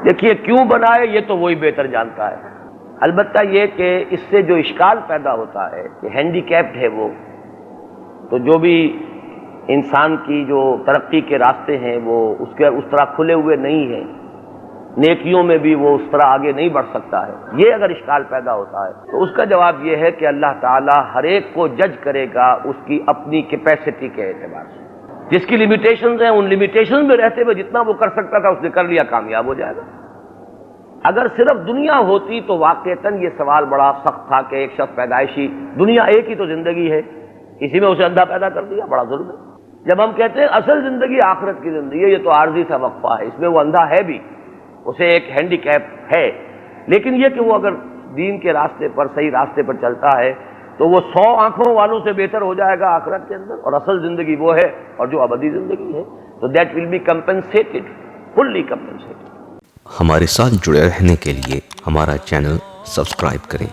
دیکھیے کیوں بنائے یہ تو وہی بہتر جانتا ہے. البتہ یہ کہ اس سے جو اشکال پیدا ہوتا ہے کہ ہینڈی کیپڈ ہے وہ، تو جو بھی انسان کی جو ترقی کے راستے ہیں وہ اس طرح کھلے ہوئے نہیں ہیں، نیکیوں میں بھی وہ اس طرح آگے نہیں بڑھ سکتا ہے. یہ اگر اشکال پیدا ہوتا ہے تو اس کا جواب یہ ہے کہ اللہ تعالیٰ ہر ایک کو جج کرے گا اس کی اپنی کیپیسٹی کے اعتبار سے. جس کی لیمیٹیشنز ہیں ان لیمیٹیشنز میں رہتے ہوئے جتنا وہ کر سکتا تھا اس نے کر لیا، کامیاب ہو جائے گا. اگر صرف دنیا ہوتی تو واقعتاً یہ سوال بڑا سخت تھا کہ ایک شخص پیدائشی، دنیا ایک ہی تو زندگی ہے، اسی میں اسے اندھا پیدا کر دیا، بڑا ظلم ہے. جب ہم کہتے ہیں اصل زندگی آخرت کی زندگی ہے، یہ تو عارضی سا وقفہ ہے، اس میں وہ اندھا ہے بھی، اسے ایک ہینڈی کیپ ہے، لیکن یہ کہ وہ اگر دین کے راستے پر، صحیح راستے پر چلتا ہے تو وہ 100 آنکھوں والوں سے بہتر ہو جائے گا آخرت کے اندر. اور اصل زندگی وہ ہے اور جو ابدی زندگی ہے، تو that will be compensated, fully compensated. ہمارے ساتھ جڑے رہنے کے لیے ہمارا چینل سبسکرائب کریں.